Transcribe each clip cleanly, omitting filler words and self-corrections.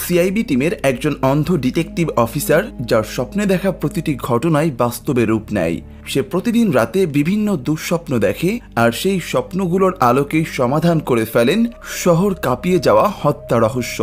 CIB টিমের একজন অন্ধ ডিটেকটিভ অফিসার, যার স্বপ্নে দেখা প্রতিটি ঘটনাই বাস্তবে রূপ নেয়। সে প্রতিদিন রাতে বিভিন্ন দুঃস্বপ্ন দেখে, আর সেই স্বপ্নগুলোর আলোকেই সমাধান করে ফেলেন শহর কাঁপিয়ে যাওয়া হত্যা রহস্য।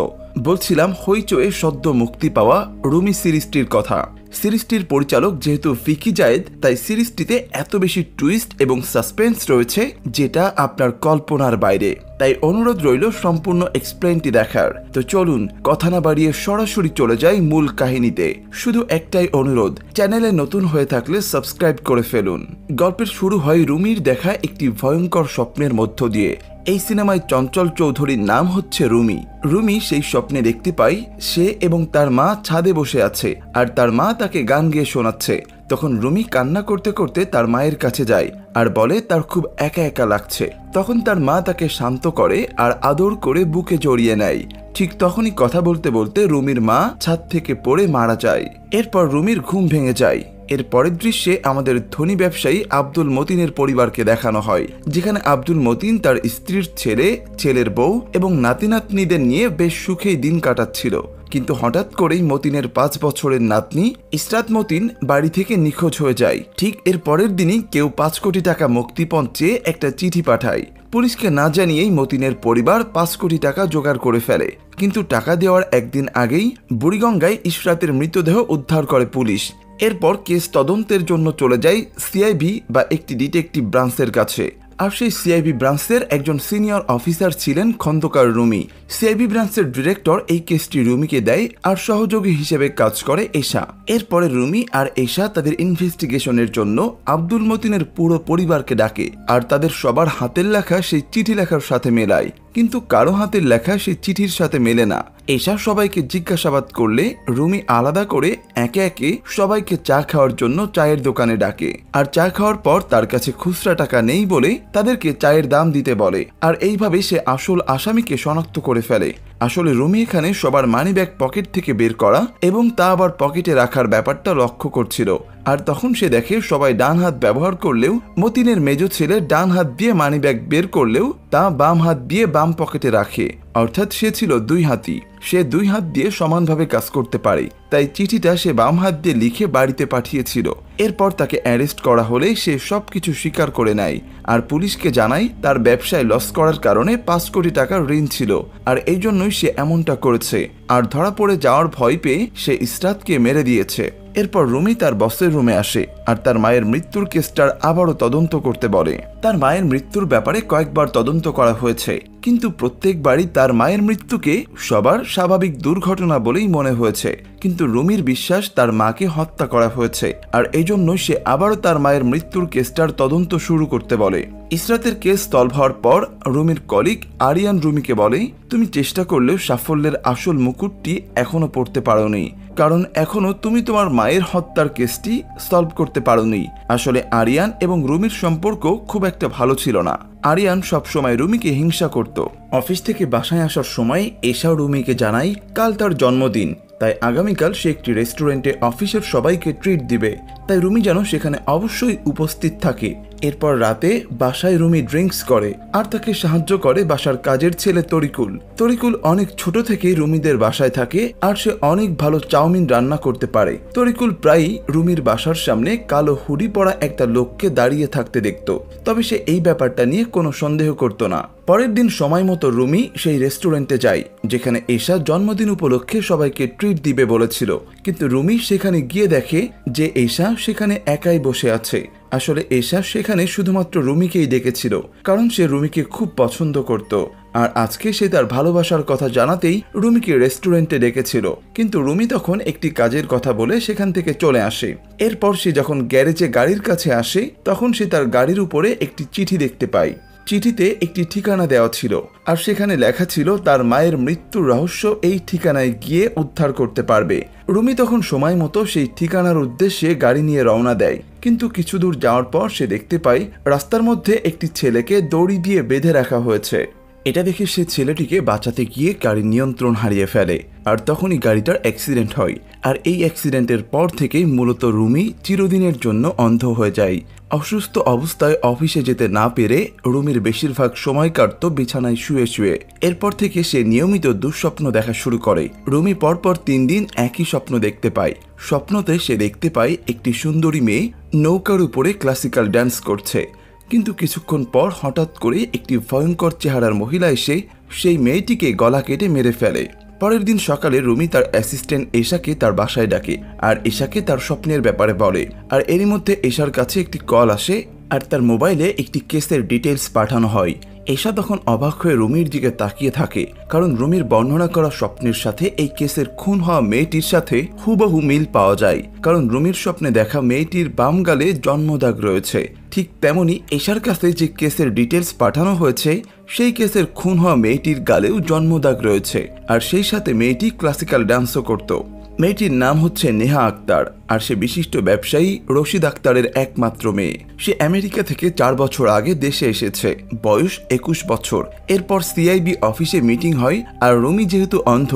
বলছিলাম হইচয়ে সদ্য মুক্তি পাওয়া রুমি সিরিজটির কথা। সিরিজটির পরিচালক যেহেতু ফিকি জায়েদ, তাই সিরিজটিতে এত বেশি টুইস্ট এবং সাসপেন্স রয়েছে যেটা আপনার কল্পনার বাইরে। তাই অনুরোধ রইল সম্পূর্ণ এক্সপ্লেনটি দেখার। তো চলুন কথা না বাড়িয়ে সরাসরি চলে যাই মূল কাহিনীতে। শুধু একটাই অনুরোধ, চ্যানেলে নতুন হয়ে থাকলে সাবস্ক্রাইব করে ফেলুন। গল্পের শুরু হয় রুমির দেখা একটি ভয়ঙ্কর স্বপ্নের মধ্য দিয়ে। এই সিনেমায় চঞ্চল চৌধুরীর নাম হচ্ছে রুমি। রুমি সেই স্বপ্নে দেখতে পাই সে এবং তার মা ছাদে বসে আছে, আর তার মা তাকে গান গেয়ে শোনাচ্ছে। তখন রুমি কান্না করতে করতে তার মায়ের কাছে যায় আর বলে তার খুব একা একা লাগছে। তখন তার মা তাকে শান্ত করে আর আদর করে বুকে জড়িয়ে নেয়। ঠিক তখনই কথা বলতে বলতে রুমির মা ছাদ থেকে পড়ে মারা যায়। এরপর রুমির ঘুম ভেঙে যায়। এর পরের দৃশ্যে আমাদের ধনী ব্যবসায়ী আব্দুল মতিনের পরিবারকে দেখানো হয়, যেখানে আব্দুল মতিন তার স্ত্রীর ছেলে, ছেলের বউ এবং নাতি নাতনিদের নিয়ে বেশ সুখেই দিন কাটাচ্ছিল। কিন্তু হঠাৎ করেই মতিনের 5 বছরের নাতনি ইসরাত মতিন বাড়ি থেকে নিখোঁজ হয়ে যায়। ঠিক এর পরের দিনই কেউ 5 কোটি টাকা মুক্তিপণ চেয়ে একটা চিঠি পাঠায়। পুলিশকে না জানিয়েই মতিনের পরিবার 5 কোটি টাকা জোগাড় করে ফেলে। কিন্তু টাকা দেওয়ার একদিন আগেই বুড়িগঙ্গায় ইসরাতের মৃতদেহ উদ্ধার করে পুলিশ। এরপর কেস তদন্তের জন্য চলে যায় সিআইবি বা একটি ডিটেকটিভ ব্রাঞ্চের কাছে। আর সেই সিআইবি ব্রাঞ্চের একজন সিনিয়র অফিসার ছিলেন খন্দকার রুমি। সিআইবি ব্রাঞ্চের ডিরেক্টর এই কেসটি রুমিকে দেয়, আর সহযোগী হিসেবে কাজ করে এশা। এরপরে রুমি আর এশা তাদের ইনভেস্টিগেশনের জন্য আব্দুল মতিনের পুরো পরিবারকে ডাকে, আর তাদের সবার হাতের লেখা সেই চিঠি লেখার সাথে মেলায়। কিন্তু কারো হাতের লেখা সেই চিঠির সাথে মেলে না। এশা সবাইকে জিজ্ঞাসাবাদ করলে রুমি আলাদা করে একে একে সবাইকে চা খাওয়ার জন্য চায়ের দোকানে ডাকে, আর চা খাওয়ার পর তার কাছে খুচরা টাকা নেই বলে তাদেরকে চায়ের দাম দিতে বলে। আর এইভাবে সে আসল আসামিকে শনাক্ত করে ফেলে। আসলে রুমি এখানে সবার মানি ব্যাগ পকেট থেকে বের করা এবং তা আবার পকেটে রাখার ব্যাপারটা লক্ষ্য করছিল। আর তখন সে দেখে সবাই ডান হাত ব্যবহার করলেও মতিনের মেজো ছেলে ডান হাত দিয়ে মানি ব্যাগ বের করলেও তা বাম হাত দিয়ে বাম পকেটে রাখে। অর্থাৎ সে ছিল 2 হাতি। সে 2 হাত দিয়ে সমানভাবে কাজ করতে পারে, তাই চিঠিটা সে বাম হাত দিয়ে লিখে বাড়িতে পাঠিয়েছিল। এরপর তাকে অ্যারেস্ট করা হলে সে সবকিছু স্বীকার করে নেয়, আর পুলিশকে জানায় তার ব্যবসায় লস করার কারণে 5 কোটি টাকার ঋণ ছিল, আর এই জন্যই সে এমনটা করেছে। আর ধরা পড়ে যাওয়ার ভয় পেয়ে সে ইসরাতকে মেরে দিয়েছে। এরপর রুমি তার বসের রুমে আসে আর তার মায়ের মৃত্যুর কেসটার আবারও তদন্ত করতে বলে। তার মায়ের মৃত্যুর ব্যাপারে কয়েকবার তদন্ত করা হয়েছে, কিন্তু প্রত্যেকবারই তার মায়ের মৃত্যুকে সবার স্বাভাবিক দুর্ঘটনা বলেই মনে হয়েছে। কিন্তু রুমির বিশ্বাস তার মাকে হত্যা করা হয়েছে, আর এই জন্য সে আবারও তার মায়ের মৃত্যুর কেসটার তদন্ত শুরু করতে বলে। ইসরাতের কেস সলভ হওয়ার পর রুমির কলিগ আরিয়ান রুমিকে বলে, তুমি চেষ্টা করলেও সাফল্যের আসল মুকুটটি এখনো পড়তে পারোনি, কারণ এখনো তুমি তোমার মায়ের হত্যার কেসটি সলভ করতে পারোনি। আসলে আরিয়ান এবং রুমির সম্পর্ক খুব একটা ভালো ছিল না। আরিয়ান সবসময় রুমিকে হিংসা করত। অফিস থেকে বাসায় আসার সময় এশা রুমিকে জানায় কাল তার জন্মদিন, তাই আগামীকাল সে একটি রেস্টুরেন্টে অফিসের সবাইকে ট্রিট দিবে, তাই রুমি যেন সেখানে অবশ্যই উপস্থিত থাকে। এরপর রাতে বাসায় রুমি ড্রিঙ্কস করে আর তাকে সাহায্য করে বাসার কাজের ছেলে তরিকুল। তরিকুল অনেক ছোট থেকেই রুমিদের বাসায় থাকে, আর সে অনেক ভালো চাউমিন রান্না করতে পারে। তরিকুল প্রায়ই রুমির বাসার সামনে কালো হুডি পরা একটা লোককে দাঁড়িয়ে থাকতে দেখত, তবে সে এই ব্যাপারটা নিয়ে কোনো সন্দেহ করত না। পরের দিন সময় মতো রুমি সেই রেস্টুরেন্টে যায় যেখানে এশা জন্মদিন উপলক্ষে সবাইকে ট্রিট দিবে বলেছিল। কিন্তু রুমি সেখানে গিয়ে দেখে যে এশা সেখানে একাই বসে আছে। আসলে এশা সেখানে শুধুমাত্র রুমিকেই ডেকেছিল, কারণ সে রুমিকে খুব পছন্দ করত, আর আজকে সে তার ভালোবাসার কথা জানাতেই রুমিকে রেস্টুরেন্টে ডেকেছিল। কিন্তু রুমি তখন একটি কাজের কথা বলে সেখান থেকে চলে আসে। এরপর সে যখন গ্যারেজে গাড়ির কাছে আসে তখন সে তার গাড়ির উপরে একটি চিঠি দেখতে পায়। চিঠিতে একটি ঠিকানা দেওয়া ছিল, আর সেখানে লেখা ছিল তার মায়ের মৃত্যুর রহস্য এই ঠিকানায় গিয়ে উদ্ধার করতে পারবে। রুমি তখন সময় মতো সেই ঠিকানার উদ্দেশ্যে গাড়ি নিয়ে রওনা দেয়। কিন্তু কিছু দূর যাওয়ার পর সে দেখতে পায় রাস্তার মধ্যে একটি ছেলেকে দড়ি দিয়ে বেঁধে রাখা হয়েছে। এটা দেখে সে ছেলেটিকে বাঁচাতে গিয়ে গাড়ির নিয়ন্ত্রণ হারিয়ে ফেলে আর তখনই গাড়িটার অ্যাক্সিডেন্ট হয়। আর এই অ্যাক্সিডেন্টের পর থেকেই মূলত রুমি চিরদিনের জন্য অন্ধ হয়ে যায়। অসুস্থ অবস্থায় অফিসে যেতে না পেরে রুমির বেশিরভাগ সময় কাটত বিছানায় শুয়ে শুয়ে। এরপর থেকে সে নিয়মিত দুঃস্বপ্ন দেখা শুরু করে। রুমি পরপর 3 দিন একই স্বপ্ন দেখতে পায়। স্বপ্নতে সে দেখতে পায় একটি সুন্দরী মেয়ে নৌকার উপরে ক্লাসিক্যাল ডান্স করছে, কিন্তু কিছুক্ষণ পর হঠাৎ করে একটি ভয়ঙ্কর চেহারার মহিলা এসে সেই মেয়েটিকে গলা কেটে মেরে ফেলে। পরের দিন সকালে রুমি তার অ্যাসিস্ট্যান্ট এশাকে তার বাসায় ডাকে আর এশাকে তার স্বপ্নের ব্যাপারে বলে। আর এরই মধ্যে এশার কাছে একটি কল আসে আর তার মোবাইলে একটি কেসের ডিটেলস পাঠানো হয়। এশা তখন অবাক হয়ে রুমির দিকে তাকিয়ে থাকে, কারণ রুমির বর্ণনা করা স্বপ্নের সাথে এই কেসের খুন হওয়া মেয়েটির সাথে হুবহু মিল পাওয়া যায়। কারণ রুমির স্বপ্নে দেখা মেয়েটির বাম গালে জন্মদাগ রয়েছে। ঠিক তেমনি এশার কাছে যে কেসের ডিটেলস পাঠানো হয়েছে সেই কেসের খুন হওয়া মেয়েটির গালেও জন্মদাগ রয়েছে। আর সেই সাথে মেয়েটি ক্লাসিক্যাল ডান্সও করত। মেয়েটির নাম হচ্ছে নেহা আক্তার আর সে বিশিষ্ট ব্যবসায়ী রশিদ আক্তারের একমাত্র মেয়ে। সে আমেরিকা থেকে 4 বছর আগে দেশে এসেছে, বয়স 21 বছর। এরপর সিআইবি অফিসে মিটিং হয় আর রুমি যেহেতু অন্ধ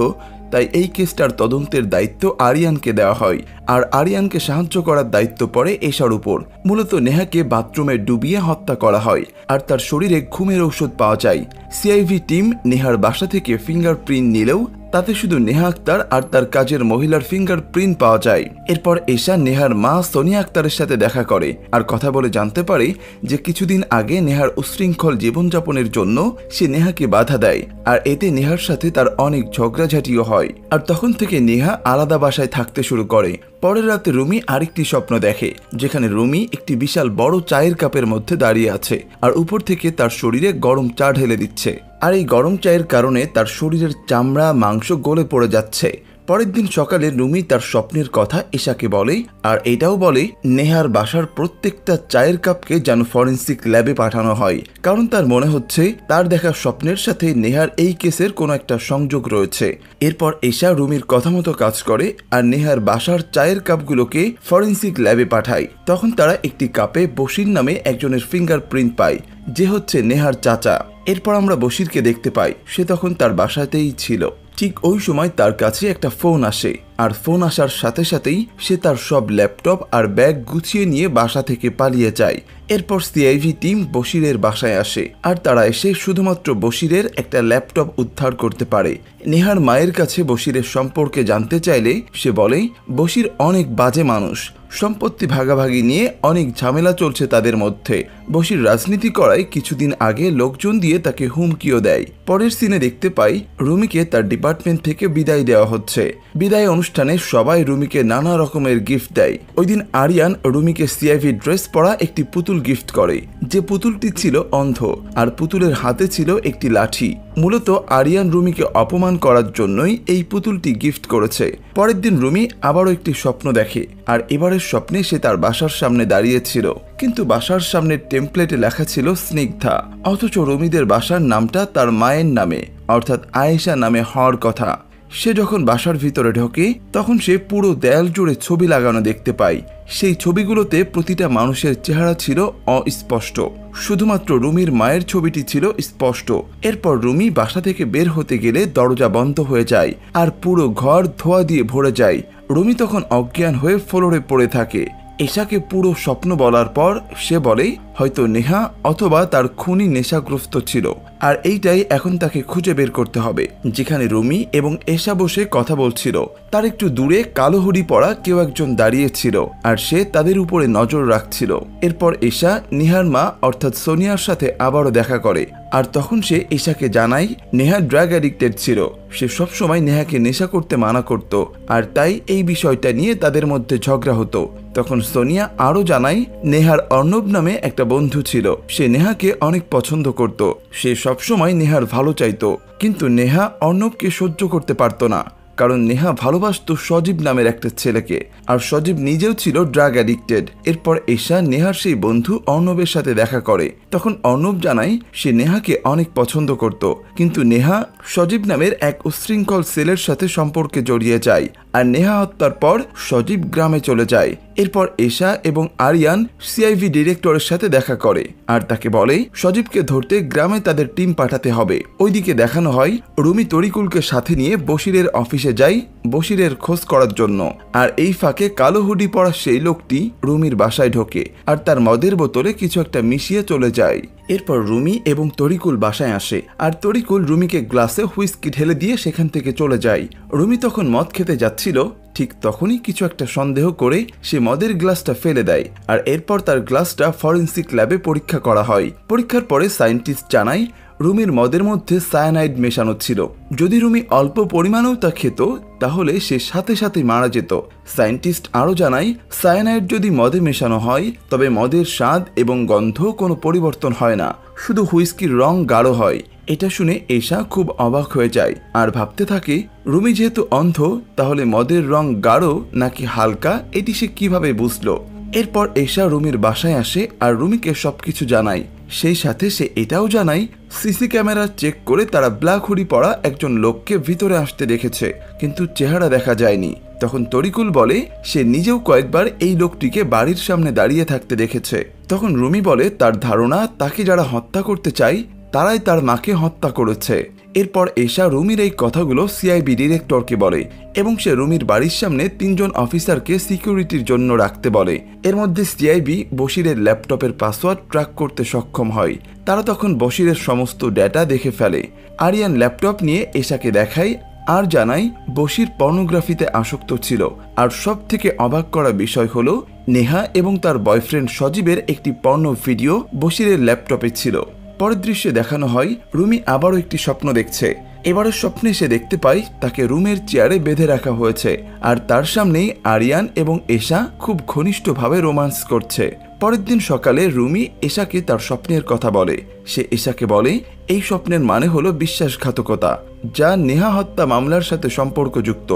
তাই এই কেসটার তদন্তের দায়িত্ব আরিয়ানকে দেওয়া হয় আর আরিয়ানকে সাহায্য করার দায়িত্ব পড়ে এশার উপর। মূলত নেহাকে বাথরুমে ডুবিয়ে হত্যা করা হয় আর তার শরীরে ঘুমের ঔষধ পাওয়া যায়। সিআইভি টিম নেহার বাসা থেকে ফিঙ্গারপ্রিন্ট নিলেও তাতে শুধু নেহা আক্তার আর তার কাজের মহিলার ফিঙ্গারপ্রিন্ট পাওয়া যায়। এরপর এশা নেহার মা সোনিয়া আক্তারের সাথে দেখা করে আর কথা বলে জানতে পারে যে কিছুদিন আগে নেহার উশৃঙ্খল জীবনযাপনের জন্য সে নেহাকে বাধা দেয় আর এতে নেহার সাথে তার অনেক ঝগড়াঝাটিও হয়। আর তখন থেকে নেহা আলাদা বাসায় থাকতে শুরু করে। পরের রাতে রুমি আরেকটি স্বপ্ন দেখে যেখানে রুমি একটি বিশাল বড় চায়ের কাপের মধ্যে দাঁড়িয়ে আছে আর উপর থেকে তার শরীরে গরম চা ঢেলে দিচ্ছে। আর এই গরম চায়ের কারণে তার শরীরের চামড়া মাংস গলে পড়ে যাচ্ছে। পরের দিন সকালে রুমি তার স্বপ্নের কথা এশাকে বলে আর এটাও বলে নেহার বাসার প্রত্যেকটা চায়ের কাপকে যেন ফরেন্সিক ল্যাবে পাঠানো হয়, কারণ তার মনে হচ্ছে তার দেখা স্বপ্নের সাথে নেহার এই কেসের কোনো একটা সংযোগ রয়েছে। এরপর এশা রুমির কথা মতো কাজ করে আর নেহার বাসার চায়ের কাপগুলোকে ফরেন্সিক ল্যাবে পাঠায়। তখন তারা একটি কাপে বশির নামে একজনের ফিঙ্গারপ্রিন্ট পায়, যে হচ্ছে নেহার চাচা। এরপর আমরা বশিরকে দেখতে পাই, সে তখন তার বাসাতেই ছিল। ঠিক ওই সময় তার কাছে একটা ফোন আসে আর ফোন আসার সাথে সাথেই সে তার সব ল্যাপটপ আর ব্যাগ গুছিয়ে নিয়ে বাসা থেকে পালিয়ে যায়। এরপর সিআইভি টিম বশিরের বাসায় আসে আর তারা এসে শুধুমাত্র বশিরের একটা ল্যাপটপ উদ্ধার করতে পারে। নেহার মায়ের কাছে বশিরের সম্পর্কে জানতে চাইলে সে বলে বশির অনেক বাজে মানুষ, সম্পত্তি ভাগাভাগি নিয়ে অনেক ঝামেলা চলছে তাদের মধ্যে। বশির রাজনীতি করায় কিছুদিন আগে লোকজন দিয়ে তাকে হুমকিও দেয়। পরের সিনে দেখতে পাই রুমিকে তার ডিপার্টমেন্ট থেকে বিদায় দেওয়া হচ্ছে। বিদায় অনুষ্ঠানে সবাই রুমিকে নানা রকমের গিফট দেয়। ওই দিন আরিয়ান রুমিকে সিআইভি ড্রেস পরা একটি পুতুল গিফট করে, যে পুতুলটি ছিল অন্ধ আর পুতুলের হাতে ছিল একটি লাঠি। মূলত আরিয়ান রুমিকে অপমান করার জন্যই এই পুতুলটি গিফট করেছে। পরের দিন রুমি আবারও একটি স্বপ্ন দেখে আর এবারের স্বপ্নে সে তার বাসার সামনে দাঁড়িয়েছিল, কিন্তু বাসার সামনে টেমপ্লেটে লেখা ছিল স্নিগ্ধা, অথচ রুমিদের বাসার নামটা তার মায়ের নামে অর্থাৎ আয়েশা নামে হওয়ার কথা। সে যখন বাসার ভিতরে ঢোকে তখন সে পুরো দেয়াল জুড়ে ছবি লাগানো দেখতে পায়। সেই ছবিগুলোতে প্রতিটা মানুষের চেহারা ছিল অস্পষ্ট, শুধুমাত্র রুমির মায়ের ছবিটি ছিল স্পষ্ট। এরপর রুমি বাসা থেকে বের হতে গেলে দরজা বন্ধ হয়ে যায় আর পুরো ঘর ধোঁয়া দিয়ে ভরে যায়। রুমি তখন অজ্ঞান হয়ে ফ্লোরে পড়ে থাকে। এশাকে পুরো স্বপ্ন বলার পর সে বলে হয়তো নেহা অথবা তার খুনি নেশাগ্রস্ত ছিল আর এইটাই এখন তাকে খুঁজে বের করতে হবে। যেখানে রুমি এবং এশা বসে কথা বলছিল তার একটু দূরে কালো হুডি পরা কেউ একজন দাঁড়িয়েছিল আর সে তাদের উপরে নজর রাখছিল। এরপর এশা নেহার মা অর্থাৎ সোনিয়ার সাথে আবারও দেখা করে আর তখন সে এশাকে জানায় নেহা ড্রাগ অ্যাডিক্টেড ছিল, সে সবসময় নেহাকে নেশা করতে মানা করত আর তাই এই বিষয়টা নিয়ে তাদের মধ্যে ঝগড়া হতো। তখন সোনিয়া আরো জানায় নেহার অর্ণব নামে একটা বন্ধু ছিল, সে নেহাকে অনেক পছন্দ করত, সে সবসময় নেহার ভালো চাইতো, কিন্তু নেহা অর্ণবকে সহ্য করতে পারত না, কারণ নেহা ভালোবাসত সজীব নামের একটা ছেলেকে আর সজীব নিজেও ছিল ড্রাগ অ্যাডিক্টেড। এরপর এশা নেহার সেই বন্ধু অর্ণবের সাথে দেখা করে। তখন অর্ণব জানায় সে নেহাকে অনেক পছন্দ করত, কিন্তু নেহা সজীব নামের এক উশৃঙ্খল ছেলের সাথে সম্পর্কে জড়িয়ে যায় আর নেহা হত্যার পর সজীব গ্রামে চলে যায় এরপর এশা এবং আরিয়ান সিআইভি ডিরেক্টরের সাথে দেখা করে আর তাকে বলে সজীবকে ধরতে গ্রামে তাদের টিম পাঠাতে হবে। ওইদিকে দেখানো হয় রুমি তরিকুলকে সাথে নিয়ে বশিরের অফিসে যায় বশিরের খোঁজ করার জন্য। আর এই ফাঁকে কালো হুডি পরা সেই লোকটি রুমির বাসায় ঢোকে আর তার মদের বোতলে কিছু একটা মিশিয়ে চলে যায়। এরপর রুমি এবং তরিকুল বাসায় আসে আর তরিকুল রুমিকে গ্লাসে হুইস্কি ঢেলে দিয়ে সেখান থেকে চলে যায়। রুমি তখন মদ খেতে যাচ্ছিল, ঠিক তখনই কিছু একটা সন্দেহ করে সে মদের গ্লাসটা ফেলে দেয় আর এরপর তার গ্লাসটা ফরেন্সিক ল্যাবে পরীক্ষা করা হয়। পরীক্ষার পরে সায়েন্টিস্ট জানায় রুমির মদের মধ্যে সায়ানাইড মেশানো ছিল। যদি রুমি অল্প পরিমাণেও তা খেত তাহলে সে সাথে সাথে মারা যেত। সায়েন্টিস্ট আরও জানায় সায়ানাইড যদি মদে মেশানো হয় তবে মদের স্বাদ এবং গন্ধ কোনো পরিবর্তন হয় না, শুধু হুইস্কির রং গাঢ় হয়। এটা শুনে এশা খুব অবাক হয়ে যায় আর ভাবতে থাকে রুমি যেহেতু অন্ধ তাহলে মদের রং গাঢ় নাকি হালকা এটি সে কিভাবে বুঝলো। এরপর এশা রুমির বাসায় আসে আর রুমিকে সবকিছু জানায়। সেই সাথে সে এটাও জানায় সিসি ক্যামেরা চেক করে তারা ব্ল্যাক হুডি পরা একজন লোককে ভিতরে আসতে দেখেছে কিন্তু চেহারা দেখা যায়নি। তখন তরিকুল বলে সে নিজেও কয়েকবার এই লোকটিকে বাড়ির সামনে দাঁড়িয়ে থাকতে দেখেছে। তখন রুমি বলে তার ধারণা তাকে যারা হত্যা করতে চায় তারাই তার মাকে হত্যা করেছে। এরপর এশা রুমির এই কথাগুলো সিআইবি ডিরেক্টরকে বলে এবং সে রুমির বাড়ির সামনে 3 জন অফিসারকে সিকিউরিটির জন্য রাখতে বলে। এর মধ্যে সিআইবি বশিরের ল্যাপটপের পাসওয়ার্ড ট্র্যাক করতে সক্ষম হয়। তারা তখন বশিরের সমস্ত ডেটা দেখে ফেলে। আরিয়ান ল্যাপটপ নিয়ে এশাকে দেখায় আর জানায় বশির পর্নোগ্রাফিতে আসক্ত ছিল। আর সব থেকে অবাক করা বিষয় হলো নেহা এবং তার বয়ফ্রেন্ড সজীবের একটি পর্নো ভিডিও বশিরের ল্যাপটপে ছিল। পরের দৃশ্যে দেখানো হয় রুমি আবারও একটি স্বপ্ন দেখছে। এবারের স্বপ্নে সে দেখতে পায় তাকে রুমের চেয়ারে বেঁধে রাখা হয়েছে আর তার সামনেই আরিয়ান এবং এশা খুব ঘনিষ্ঠভাবে রোমান্স করছে। পরের দিন সকালে রুমি এশাকে তার স্বপ্নের কথা বলে। সে এশাকে বলে এই স্বপ্নের মানে হলো বিশ্বাসঘাতকতা যা নেহা হত্যা মামলার সাথে সম্পর্কযুক্ত।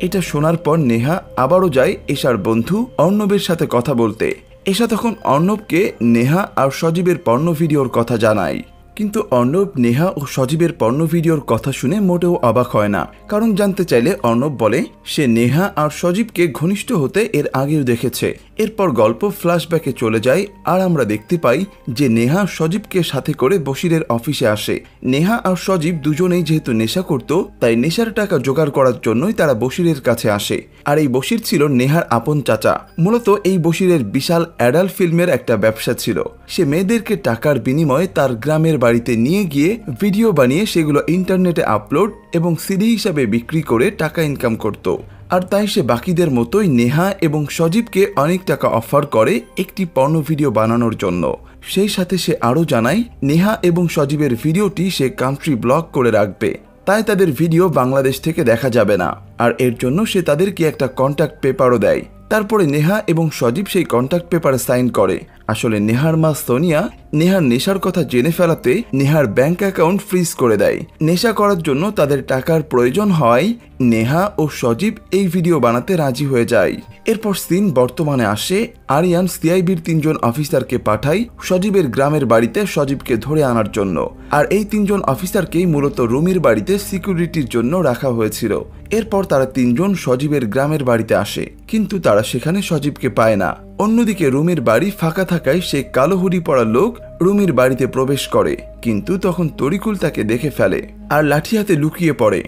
এটা শোনার পর নেহা আবারও যায় এশার বন্ধু অর্ণবের সাথে কথা বলতে। এশা তখন অর্ণবকে নেহা আর সজীবের পর্ণ ভিডিওর কথা জানায়, কিন্তু অর্ণব নেহা ও সজীবের পর্ণ ভিডিওর কথা শুনে মোটেও অবাক হয় না। কারণ জানতে চাইলে অর্ণব বলে সে নেহা আর সজীবকে ঘনিষ্ঠ হতে এর আগেও দেখেছে। এরপর গল্প ফ্ল্যাশব্যাকে চলে যায় আর আমরা দেখতে পাই যে নেহা সজীবকে সাথে করে বশিরের অফিসে আসে। নেহা আর সজীব দুজনেই যেহেতু নেশা করত তাই নেশার টাকা জোগাড় করার জন্যই তারা বশিরের কাছে আসে। আর এই বশির ছিল নেহার আপন চাচা। মূলত এই বশিরের বিশাল অ্যাডাল্ট ফিল্মের একটা ব্যবসা ছিল। সে মেয়েদেরকে টাকার বিনিময়ে তার গ্রামের বাড়িতে নিয়ে গিয়ে ভিডিও বানিয়ে সেগুলো ইন্টারনেটে আপলোড এবং সিডি হিসাবে বিক্রি করে টাকা ইনকাম করত। আর তাই সে বাকিদের মতোই নেহা এবং সজীবকে অনেক টাকা অফার করে একটি পর্ন ভিডিও বানানোর জন্য। সেই সাথে সে আরও জানায় নেহা এবং সজীবের ভিডিওটি সে কান্ট্রি ব্লক করে রাখবে, তাই তাদের ভিডিও বাংলাদেশ থেকে দেখা যাবে না। আর এর জন্য সে তাদেরকে একটা কন্ট্যাক্ট পেপারও দেয়। তারপরে নেহা এবং সজীব সেই কন্ট্যাক্ট পেপারে সাইন করে। আসলে নেহার মা সোনিয়া নেহার নেশার কথা জেনে ফেলাতে নেহার ব্যাংক অ্যাকাউন্ট ফ্রিজ করে দেয়। নেশা করার জন্য তাদের টাকার প্রয়োজন হয় নেহা ও সজীব এই ভিডিও বানাতে রাজি হয়ে যায়। এরপর সিন বর্তমানে আসে। আরিয়ান সিআইবির 3 জন অফিসারকে পাঠায় সজীবের গ্রামের বাড়িতে সজীবকে ধরে আনার জন্য। আর এই 3 জন অফিসারকেই মূলত রুমির বাড়িতে সিকিউরিটির জন্য রাখা হয়েছিল। এরপর তারা 3 জন সজীবের গ্রামের বাড়িতে আসে, কিন্তু তারা সেখানে সজীবকে পায় না। অন্যদিকে রুমির বাড়ি ফাঁকা থাকায় সে কালো হুডি পরা লোক রুমির বাড়িতে প্রবেশ করে, কিন্তু তখন তরিকুল তাকে দেখে ফেলে আর লাঠি হাতে লুকিয়ে পড়ে।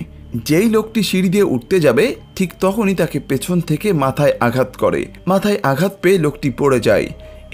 যেই লোকটি সিঁড়ি দিয়ে উঠতে যাবে ঠিক তখনই তাকে পেছন থেকে মাথায় আঘাত করে। মাথায় আঘাত পেয়ে লোকটি পড়ে যায়।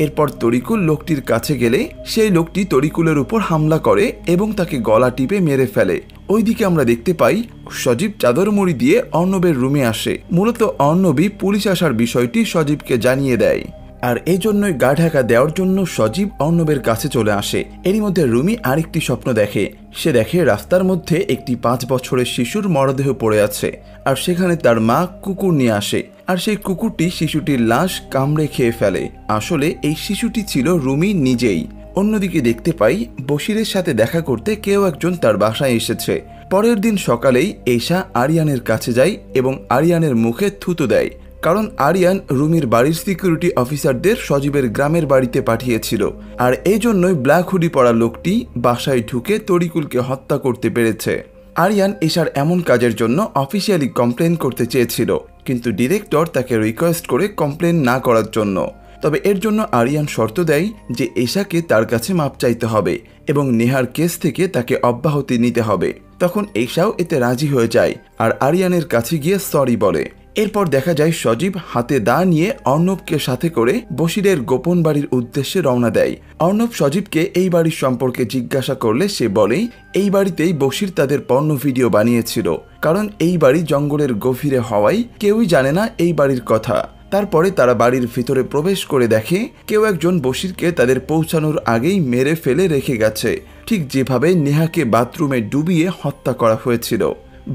এরপর তরিকুল লোকটির কাছে গেলে সেই লোকটি তরিকুলের উপর হামলা করে এবং তাকে গলা টিপে মেরে ফেলে। ওইদিকে আমরা দেখতে পাই সজীব চাদর মুড়ি দিয়ে অর্ণবের রুমে আসে। মূলত অর্ণবই পুলিশ আসার বিষয়টি সজীবকে জানিয়ে দেয়। আর এই জন্যই গা ঢাকা দেওয়ার জন্য সজীব অর্ণবের কাছে চলে আসে। এরই মধ্যে রুমি আরেকটি স্বপ্ন দেখে। সে দেখে রাস্তার মধ্যে একটি 5 বছরের শিশুর মরদেহ পড়ে আছে আর সেখানে তার মা কুকুর নিয়ে আসে আর সেই কুকুরটি শিশুটির লাশ কামড়ে খেয়ে ফেলে। আসলে এই শিশুটি ছিল রুমি নিজেই। অন্যদিকে দেখতে পাই বশিরের সাথে দেখা করতে কেউ একজন তার বাসায় এসেছে। পরের দিন সকালেই এশা আরিয়ানের কাছে যায় এবং আরিয়ানের মুখে থুতু দেয়, কারণ আরিয়ান রুমির বাড়ির সিকিউরিটি অফিসারদের সজীবের গ্রামের বাড়িতে পাঠিয়েছিল। আর এই জন্যই ব্ল্যাক হুডি পরা লোকটি বাসায় ঢুকে তরিকুলকে হত্যা করতে পেরেছে। আরিয়ান এশার এমন কাজের জন্য অফিসিয়ালি কমপ্লেন করতে চেয়েছিল, কিন্তু ডিরেক্টর তাকে রিকোয়েস্ট করে কমপ্লেন না করার জন্য। তবে এর জন্য আরিয়ান শর্ত দেয় যে এশাকে তার কাছে মাপ চাইতে হবে এবং নেহার কেস থেকে তাকে অব্যাহতি নিতে হবে। তখন এশাও এতে রাজি হয়ে যায় আর আরিয়ানের কাছে গিয়ে সরি বলে। এরপর দেখা যায় সজীব হাতে দা নিয়ে অর্ণবকে সাথে করে বশিরের গোপন বাড়ির উদ্দেশ্যে রওনা দেয়। অর্ণব সজীবকে এই বাড়ির সম্পর্কে জিজ্ঞাসা করলে সে বলেই এই বাড়িতেই বশির তাদের পর্ন ভিডিও বানিয়েছিল, কারণ এই বাড়ি জঙ্গলের গভীরে হওয়ায় কেউই জানে না এই বাড়ির কথা। তারপরে তারা বাড়ির ভিতরে প্রবেশ করে দেখে কেউ একজন বশিরকে তাদের পৌঁছানোর আগেই মেরে ফেলে রেখে গেছে, ঠিক যেভাবে নেহাকে বাথরুমে ডুবিয়ে হত্যা করা হয়েছিল।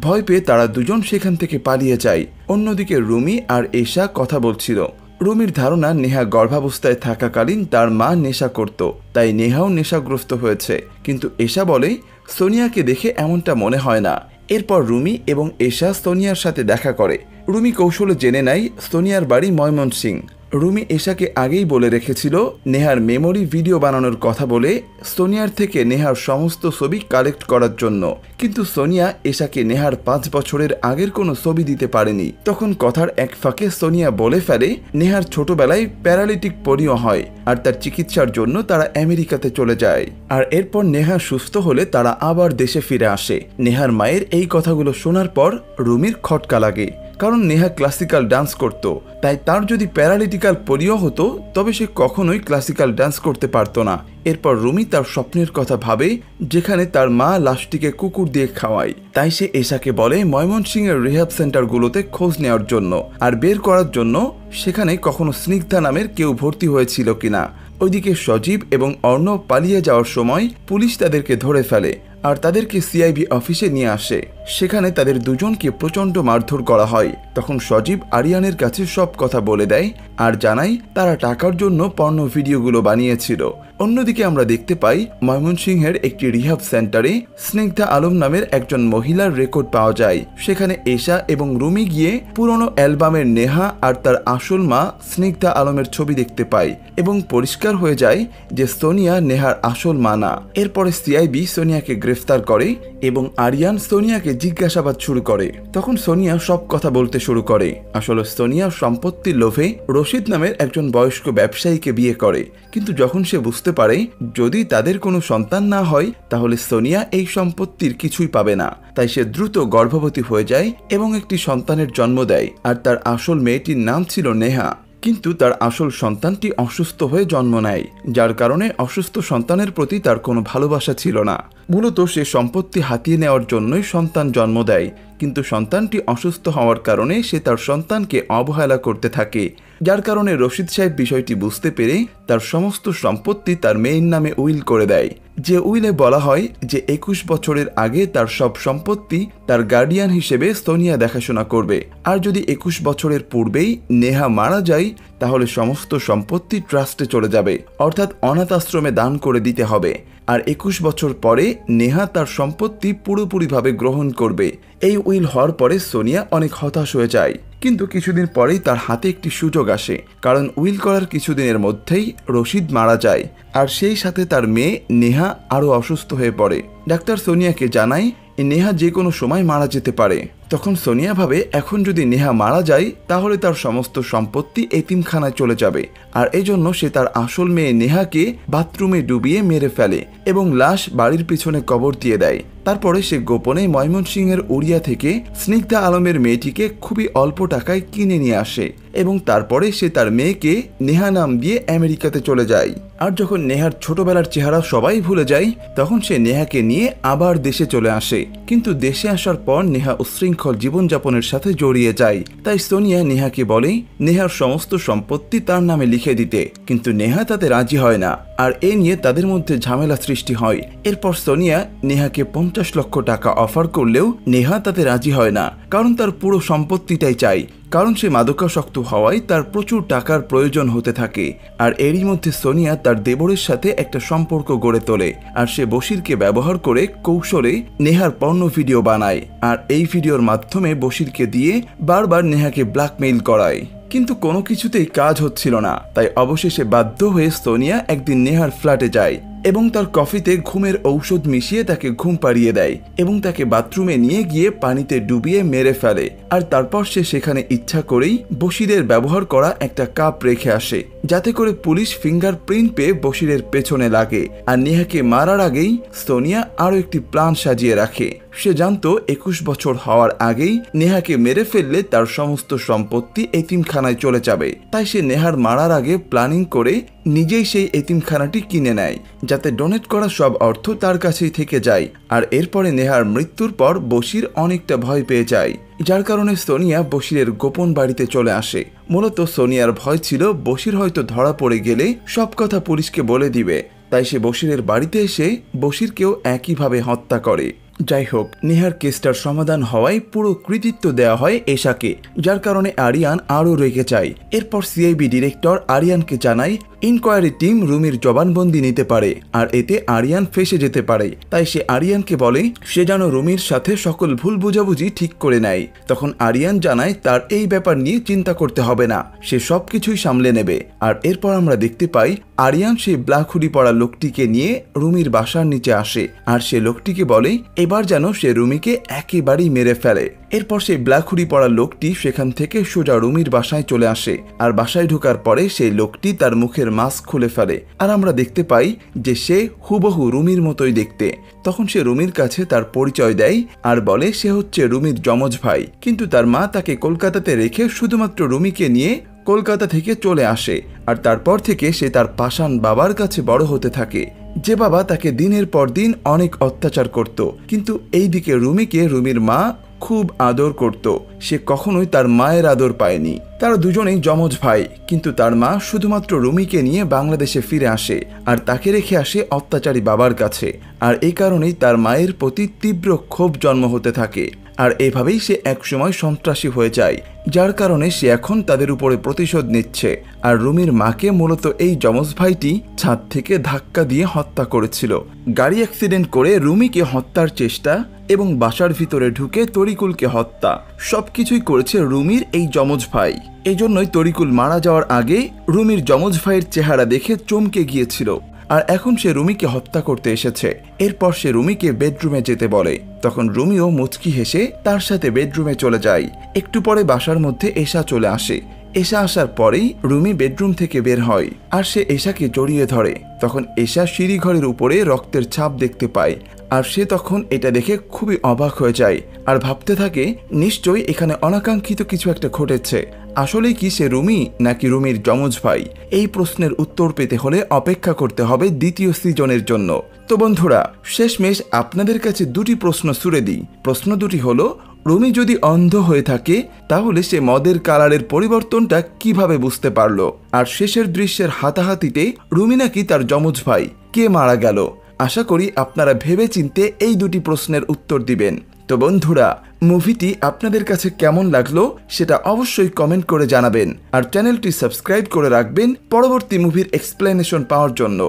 ভয় পেয়ে তারা দুজন সেখান থেকে পালিয়ে যায়। অন্যদিকে রুমি আর এশা কথা বলছিল। রুমির ধারণা নেহা গর্ভাবস্থায় থাকাকালীন তার মা নেশা করত, তাই নেহাও নেশাগ্রস্ত হয়েছে, কিন্তু এশা বলে সোনিয়াকে দেখে এমনটা মনে হয় না। এরপর রুমি এবং এশা সোনিয়ার সাথে দেখা করে। রুমি কৌশলে জেনে নেয় সোনিয়ার বাড়ি ময়মনসিংহ। রুমি এশাকে আগেই বলে রেখেছিল নেহার মেমোরি ভিডিও বানানোর কথা বলে সোনিয়ার থেকে নেহার সমস্ত ছবি কালেক্ট করার জন্য, কিন্তু সোনিয়া এশাকে নেহার 5 বছরের আগের কোনো ছবি দিতে পারেনি। তখন কথার এক ফাঁকে সোনিয়া বলে ফেলে নেহার ছোটবেলায় প্যারালিটিক পোলিও হয় আর তার চিকিৎসার জন্য তারা আমেরিকাতে চলে যায়। আর এরপর নেহা সুস্থ হলে তারা আবার দেশে ফিরে আসে। নেহার মায়ের এই কথাগুলো শোনার পর রুমির খটকা লাগে, কারণ নেহা ক্লাসিক্যাল ডান্স করত, তাই তার যদি প্যারালিটিক্যাল পোলিও হতো তবে সে কখনোই ক্লাসিক্যাল ডান্স করতে পারতো না। এরপর রুমি তার স্বপ্নের কথা ভাবে যেখানে তার মা লাশটিকে কুকুর দিয়ে খাওয়ায়। তাই সে এশাকে বলে ময়মনসিংহের রিহ্যাব সেন্টারগুলোতে খোঁজ নেওয়ার জন্য আর বের করার জন্য সেখানে কখনো স্নিগ্ধা নামের কেউ ভর্তি হয়েছিল কিনা। ওইদিকে সজীব এবং অর্ণব পালিয়ে যাওয়ার সময় পুলিশ তাদেরকে ধরে ফেলে আর তাদেরকে সিআইবি অফিসে নিয়ে আসে। সেখানে তাদের দুজনকে প্রচণ্ড মারধর করা হয়। তখন সজীব আরিয়ানের কাছে সব কথা বলে দেয় আর জানায় তারা টাকার জন্য পর্ন ভিডিওগুলো বানিয়েছিল। অন্যদিকে আমরা দেখতে পাই ময়মনসিংহের একটি রিহ্যাব সেন্টারে স্নিগ্ধা আলম নামের একজন মহিলার রেকর্ড পাওয়া যায়। সেখানে এশা এবং রুমি গিয়ে পুরনো অ্যালবামের নেহা আর তার আসল মা স্নিগ্ধা আলমের ছবি দেখতে পায় এবং পরিষ্কার হয়ে যায় যে সোনিয়া নেহার আসল মা না। এরপরে সিআইবি সোনিয়াকে গ্রেফতার করে এবং আরিয়ান সোনিয়াকে জিজ্ঞাসাবাদ শুরু করে। তখন সোনিয়া সব কথা বলতে শুরু করে। আসলে সোনিয়া সম্পত্তির লোভে রশিদ নামের একজন বয়স্ক ব্যবসায়ীকে বিয়ে করে, কিন্তু যখন সে বুঝতে পারে যদি তাদের কোনো সন্তান না হয় তাহলে সোনিয়া এই সম্পত্তির কিছুই পাবে না, তাই সে দ্রুত গর্ভবতী হয়ে যায় এবং একটি সন্তানের জন্ম দেয়। আর তার আসল মেয়েটির নাম ছিল নেহা, কিন্তু তার আসল সন্তানটি অসুস্থ হয়ে জন্ম নেয়, যার কারণে অসুস্থ সন্তানের প্রতি তার কোনো ভালোবাসা ছিল না। মূলত সে সম্পত্তি হাতিয়ে নেওয়ার জন্যই সন্তান জন্ম দেয়, কিন্তু সন্তানটি অসুস্থ হওয়ার কারণে সে তার সন্তানকে অবহেলা করতে থাকে, যার কারণে রশিদ সাহেব বিষয়টি বুঝতে পেরে তার সমস্ত সম্পত্তি তার মেয়ের নামে উইল করে দেয়। যে উইলে বলা হয় যে 21 বছরের আগে তার সব সম্পত্তি তার গার্ডিয়ান হিসেবে সোনিয়া দেখাশোনা করবে, আর যদি 21 বছরের পূর্বেই নেহা মারা যায় তাহলে সমস্ত সম্পত্তি ট্রাস্টে চলে যাবে, অর্থাৎ অনাথ আশ্রমে দান করে দিতে হবে। আর 21 বছর পরে নেহা তার সম্পত্তি পুরোপুরিভাবে গ্রহণ করবে। এই উইল হওয়ার পরে সোনিয়া অনেক হতাশ হয়ে যায়, কিন্তু কিছুদিন পরেই তার হাতে একটি সুযোগ আসে, কারণ উইল করার কিছুদিনের মধ্যেই রশিদ মারা যায় আর সেই সাথে তার মেয়ে নেহা আরও অসুস্থ হয়ে পড়ে। ডাক্তার সোনিয়াকে জানায় নেহা যে কোনো সময় মারা যেতে পারে। তখন সোনিয়া ভাবে এখন যদি নেহা মারা যায় তাহলে তার সমস্ত সম্পত্তি এতিমখানায় চলে যাবে, আর এজন্য সে তার আসল মেয়ে নেহাকে বাথরুমে ডুবিয়ে মেরে ফেলে এবং লাশ বাড়ির পিছনে কবর দিয়ে দেয়। তারপরে সে গোপনে ময়মনসিংহের উড়িয়া থেকে স্নিগ্ধা আলমের মেয়েটিকে খুবই অল্প টাকায় কিনে নিয়ে আসে এবং তারপরে সে তার মেয়েকে নেহা নাম দিয়ে আমেরিকাতে চলে যায়। আর যখন নেহার ছোটবেলার চেহারা সবাই ভুলে যায় তখন সে নেহাকে নিয়ে আবার দেশে চলে আসে, কিন্তু দেশে আসার পর নেহা উচ্ছৃঙ্খল জীবনযাপনের সাথে জড়িয়ে যায়। তাই সোনিয়া নেহাকে বলে নেহার সমস্ত সম্পত্তি তার নামে লিখে দিতে, কিন্তু নেহা তাতে রাজি হয় না আর এ নিয়ে তাদের মধ্যে ঝামেলা সৃষ্টি হয়। এরপর সোনিয়া নেহাকে 50 লক্ষ টাকা অফার করলেও নেহা তাতে রাজি হয় না, কারণ তার পুরো সম্পত্তিটাই চাই, কারণ সে মাদকাসক্ত হওয়ায় তার প্রচুর টাকার প্রয়োজন হতে থাকে। আর এরই মধ্যে সোনিয়া তার দেবরের সাথে একটা সম্পর্ক গড়ে তোলে আর সে বশিরকে ব্যবহার করে কৌশলে নেহার পর্ন ভিডিও বানায় আর এই ভিডিওর মাধ্যমে বশিরকে দিয়ে বারবার নেহাকে ব্ল্যাকমেইল করায়, কিন্তু কোনো কিছুতেই কাজ হচ্ছিল না। তাই অবশেষে বাধ্য হয়ে সোনিয়া একদিন নেহার ফ্ল্যাটে যায়। এবং তার কফিতে ঘুমের ঔষধ মিশিয়ে তাকে ঘুম পাড়িয়ে দেয় এবং তাকে বাথরুমে নিয়ে গিয়ে পানিতে ডুবিয়ে মেরে ফেলে। আর তারপর সে সেখানে ইচ্ছা করেই বশিরের ব্যবহার করা একটা কাপ রেখে আসে, যাতে করে পুলিশ ফিঙ্গারপ্রিন্ট পেয়ে বশিরের পেছনে লাগে। আর নেহাকে মারার আগেই সোনিয়া আরো একটি প্ল্যান সাজিয়ে রাখে। সে জানতো 21 বছর হওয়ার আগেই নেহাকে মেরে ফেললে তার সমস্ত সম্পত্তি এতিমখানায় চলে যাবে। তাই সে নেহার মারার আগে প্ল্যানিং করে নিজেই সেই এতিমখানাটি কিনে নেয়, যাতে ডোনেট করা সব অর্থ তার কাছেই থেকে যায়। আর এরপরে নেহার মৃত্যুর পর বশির অনেকটা ভয় পেয়ে যায়, যার কারণে সোনিয়া বশিরের গোপন বাড়িতে চলে আসে। মূলত সোনিয়ার ভয় ছিল বশির হয়তো ধরা পড়ে গেলে সব কথা পুলিশকে বলে দিবে, তাই সে বশিরের বাড়িতে এসে বশিরকেও একইভাবে হত্যা করে। যাই হোক, নেহার কেসটার সমাধান হওয়ায় পুরো কৃতিত্ব দেওয়া হয় এশাকে, যার কারণে আরিয়ান আরও রেগে যায়। এরপর সিআইবি ডিরেক্টর আরিয়ানকে জানায় ইনকোয়ারি টিম রুমির জবানবন্দি নিতে পারে, আর এতে আরিয়ান ফেসে যেতে পারে। তাই সে আরিয়ানকে বলে সে যেন রুমির সাথে সকল ভুল বোঝাবুঝি ঠিক করে নেয়। তখন আরিয়ান জানায় তার এই ব্যাপার নিয়ে চিন্তা করতে হবে না, সে সবকিছুই সামলে নেবে। আর এরপর আমরা দেখতে পাই আরিয়ান সেই ব্ল্যাক হুডি পরা লোকটিকে নিয়ে রুমির বাসার নিচে আসে, আর সে লোকটিকে বলে এবার যেন সে রুমিকে একেবারেই মেরে ফেলে। এরপর সেই ব্ল্যাক হুডি পরা লোকটি সেখান থেকে সোজা রুমির বাসায় চলে আসে, আর বাসায় ঢোকার পরে সেই লোকটি তার মুখের মাস্ক খুলে ফেলে, আর আমরা দেখতে পাই যে সে হুবহু রুমির মতোই দেখতে। তখন সে রুমির কাছে তার পরিচয় দেয় আর বলে সে হচ্ছে রুমির যমজ ভাই, কিন্তু তার মা তাকে কলকাতাতে রেখে শুধুমাত্র রুমিকে নিয়ে কলকাতা থেকে চলে আসে। আর তারপর থেকে সে তার পাষাণ বাবার কাছে বড় হতে থাকে, যে বাবা তাকে দিনের পর দিন অনেক অত্যাচার করত। কিন্তু এইদিকে রুমিকে রুমির মা খুব আদর করত, সে কখনোই তার মায়ের আদর পায়নি। তারা দুজনেই যমজ ভাই, কিন্তু তার মা শুধুমাত্র রুমিকে নিয়ে বাংলাদেশে ফিরে আসে আর তাকে রেখে আসে অত্যাচারী বাবার কাছে। আর এই কারণেই তার মায়ের প্রতি তীব্র ক্ষোভ জন্ম হতে থাকে, আর এভাবেই সে একসময় সন্ত্রাসী হয়ে যায়, যার কারণে সে এখন তাদের উপরে প্রতিশোধ নিচ্ছে। আর রুমির মাকে মূলত এই যমজ ভাইটি ছাদ থেকে ধাক্কা দিয়ে হত্যা করেছিল। গাড়ি অ্যাক্সিডেন্ট করে রুমিকে হত্যার চেষ্টা এবং বাসার ভিতরে ঢুকে তরিকুলকে হত্যা সবকিছুই করেছে রুমির এই যমজ ভাই। এই জন্যই তরিকুল মারা যাওয়ার আগে রুমির যমজ ভাইয়ের চেহারা দেখে চমকে গিয়েছিল, আর এখন সে রুমিকে হত্যা করতে এসেছে। এরপর সে রুমিকে বেডরুমে যেতে বলে, তখন রুমিও মুচকি হেসে তার সাথে বেডরুমে চলে যায়। একটু পরে বাসার মধ্যে এশা চলে আসে। এশা আসার পরেই রুমি বেডরুম থেকে বের হয়, আর সে এশাকে জড়িয়ে ধরে। তখন এশা সিঁড়িঘরের উপরে রক্তের ছাপ দেখতে পায়, আর সে তখন এটা দেখে খুবই অবাক হয়ে যায় আর ভাবতে থাকে নিশ্চয়ই এখানে অনাকাঙ্ক্ষিত কিছু একটা ঘটেছে। আসলে কি সে রুমি নাকি রুমির যমজ ভাই? এই প্রশ্নের উত্তর পেতে হলে অপেক্ষা করতে হবে দ্বিতীয় সিজনের জন্য। তো বন্ধুরা, শেষমেশ আপনাদের কাছে দুটি প্রশ্ন ছুড়ে দিই। প্রশ্ন দুটি হলো, রুমি যদি অন্ধ হয়ে থাকে তাহলে সে মদের কালারের পরিবর্তনটা কিভাবে বুঝতে পারলো? আর শেষের দৃশ্যের হাতাহাতিতে রুমি নাকি তার যমজ ভাই, কে মারা গেল? আশা করি আপনারা ভেবেচিন্তে এই দুটি প্রশ্নের উত্তর দিবেন। তো বন্ধুরা, মুভিটি আপনাদের কাছে কেমন লাগলো সেটা অবশ্যই কমেন্ট করে জানাবেন, আর চ্যানেলটি সাবস্ক্রাইব করে রাখবেন পরবর্তী মুভির এক্সপ্লেনেশন পাওয়ার জন্য।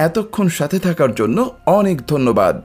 এতক্ষণ সাথে থাকার জন্য অনেক ধন্যবাদ।